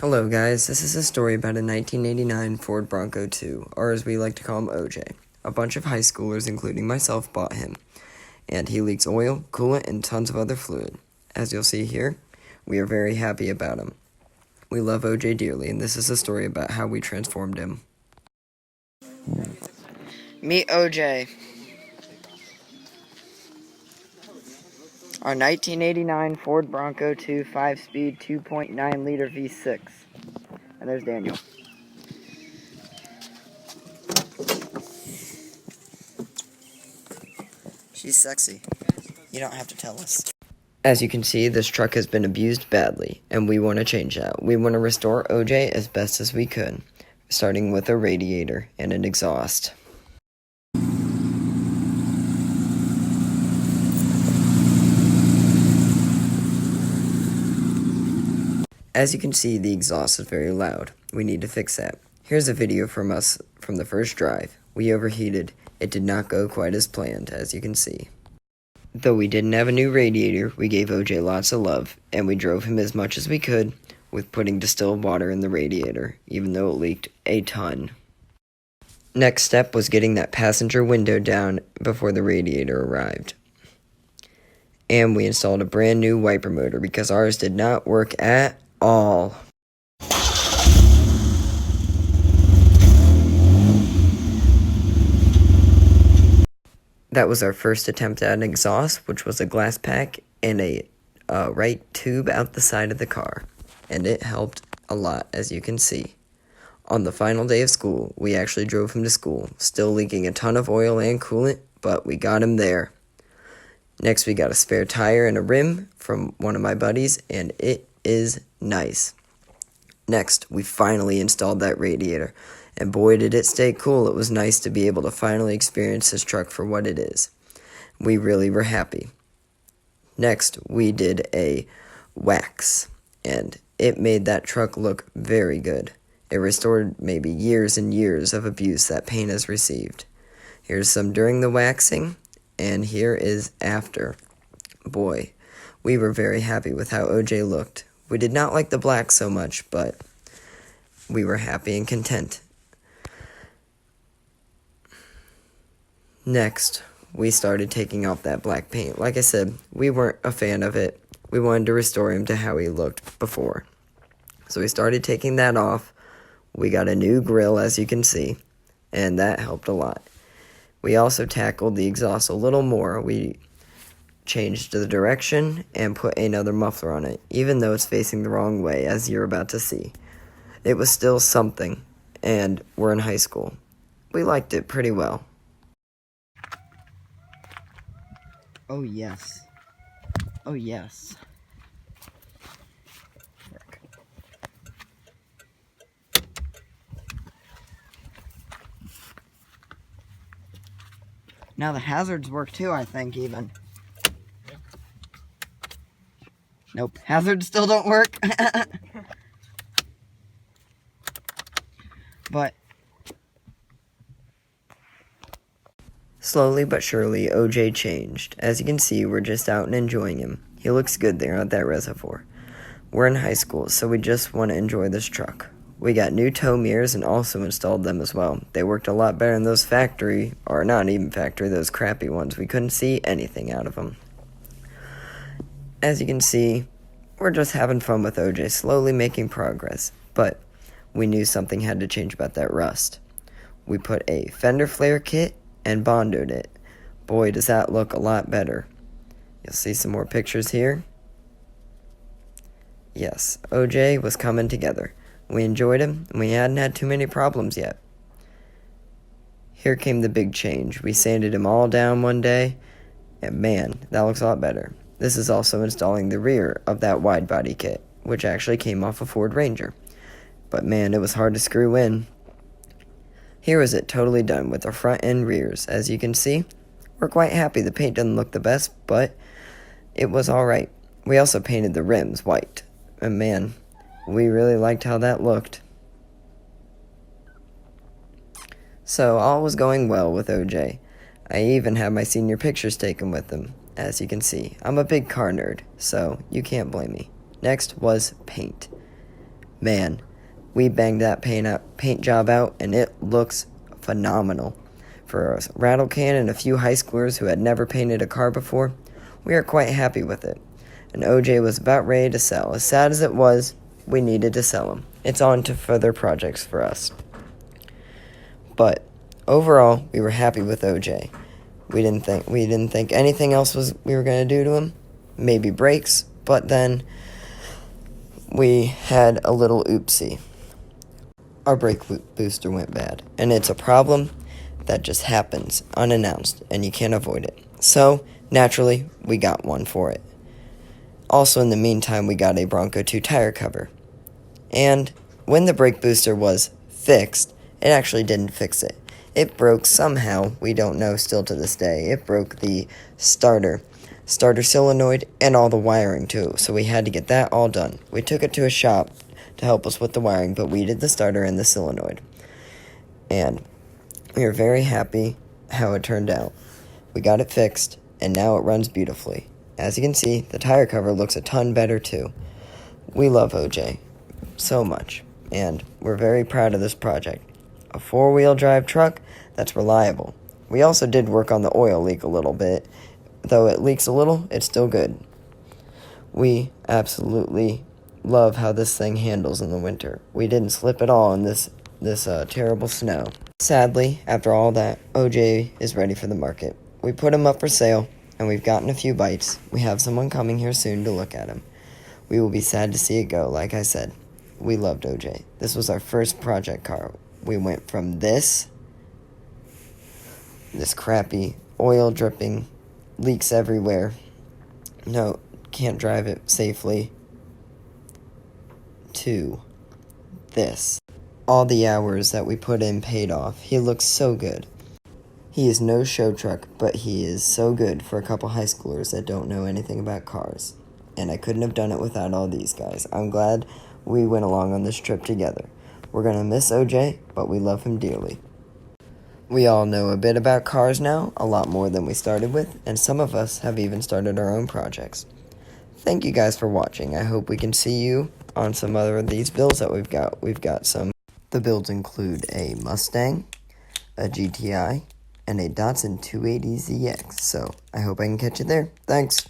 Hello guys, this is a story about a 1989 Ford Bronco 2, or as we like to call him, OJ. A bunch of high schoolers, including myself, bought him, and he leaks oil, coolant, and tons of other fluid. As you'll see here, we are very happy about him. We love OJ dearly, and this is a story about how we transformed him. Meet OJ. Our 1989 Ford Bronco 2 5-speed 2.9-liter V6. And there's Daniel. She's sexy. You don't have to tell us. As you can see, this truck has been abused badly, and we want to change that. We want to restore OJ as best as we could, starting with a radiator and an exhaust. As you can see, the exhaust is very loud. We need to fix that. Here's a video from us from the first drive. We overheated. It did not go quite as planned, as you can see. Though we didn't have a new radiator, we gave OJ lots of love, and we drove him as much as we could with putting distilled water in the radiator, even though it leaked a ton. Next step was getting that passenger window down before the radiator arrived. And we installed a brand new wiper motor because ours did not work at all. That was our first attempt at an exhaust, which was a glass pack and a right tube out the side of the car. And it helped a lot, as you can see. On the final day of school, we actually drove him to school, still leaking a ton of oil and coolant, but we got him there. Next, we got a spare tire and a rim from one of my buddies, and it is nice. Next, we finally installed that radiator, and boy did it stay cool. It was nice to be able to finally experience this truck for what it is. We really were happy. Next, we did a wax, and it made that truck look very good. It restored maybe years and years of abuse that paint has received. Here's some during the waxing, and here is after. Boy, we were very happy with how OJ looked. We did not like the black so much, but we were happy and content. Next, we started taking off that black paint. Like I said, we weren't a fan of it. We wanted to restore him to how he looked before. So we started taking that off. We got a new grill, as you can see, and that helped a lot. We also tackled the exhaust a little more. We changed the direction and put another muffler on it, even though it's facing the wrong way, as you're about to see. It was still something, and we're in high school. We liked it pretty well. Oh yes. Oh yes. Frick. Now the hazards work too, I think, even. Nope, hazards still don't work. But slowly but surely, OJ changed. As you can see, we're just out and enjoying him. He looks good there at that reservoir. We're in high school, so we just want to enjoy this truck. We got new tow mirrors and also installed them as well. They worked a lot better than those factory, or not even factory, those crappy ones. We couldn't see anything out of them. As you can see, we're just having fun with OJ, slowly making progress. But we knew something had to change about that rust. We put a fender flare kit and bondoed it. Boy, does that look a lot better. You'll see some more pictures here. Yes, OJ was coming together. We enjoyed him, and we hadn't had too many problems yet. Here came the big change. We sanded him all down one day, and man, that looks a lot better. This is also installing the rear of that wide body kit, which actually came off a Ford Ranger. But man, it was hard to screw in. Here is it totally done with the front and rears. As you can see, we're quite happy. The paint doesn't look the best, but it was alright. We also painted the rims white. And man, we really liked how that looked. So all was going well with OJ. I even had my senior pictures taken with him. As you can see, I'm a big car nerd, so you can't blame me. Next was paint. Man, we banged that paint job out, and it looks phenomenal. For a rattle can and a few high schoolers who had never painted a car before, we are quite happy with it. And OJ was about ready to sell. As sad as it was, we needed to sell him. It's on to further projects for us. But overall, we were happy with OJ. We didn't think anything else we were going to do to him. Maybe brakes, but then we had a little oopsie. Our brake booster went bad, and it's a problem that just happens unannounced, and you can't avoid it. So, naturally, we got one for it. Also, in the meantime, we got a Bronco 2 tire cover. And when the brake booster was fixed, it actually didn't fix it. It broke somehow, we don't know still to this day. It broke the starter solenoid, and all the wiring too, so we had to get that all done. We took it to a shop to help us with the wiring, but we did the starter and the solenoid. And we are very happy how it turned out. We got it fixed, and now it runs beautifully. As you can see, the tire cover looks a ton better too. We love OJ so much, and we're very proud of this project. A 4-wheel drive truck that's reliable. We also did work on the oil leak a little bit. Though it leaks a little, it's still good. We absolutely love how this thing handles in the winter. We didn't slip at all in this terrible snow. Sadly, after all that, OJ is ready for the market. We put him up for sale, and we've gotten a few bites. We have someone coming here soon to look at him. We will be sad to see it go, like I said. We loved OJ. This was our first project car. We went from this crappy, oil dripping, leaks everywhere, no, can't drive it safely, to this. All the hours that we put in paid off. He looks so good. He is no show truck, but he is so good for a couple high schoolers that don't know anything about cars. And I couldn't have done it without all these guys. I'm glad we went along on this trip together. We're going to miss OJ, but we love him dearly. We all know a bit about cars now, a lot more than we started with, and some of us have even started our own projects. Thank you guys for watching. I hope we can see you on some other of these builds that we've got. We've got some. The builds include a Mustang, a GTI, and a Datsun 280ZX, so I hope I can catch you there. Thanks!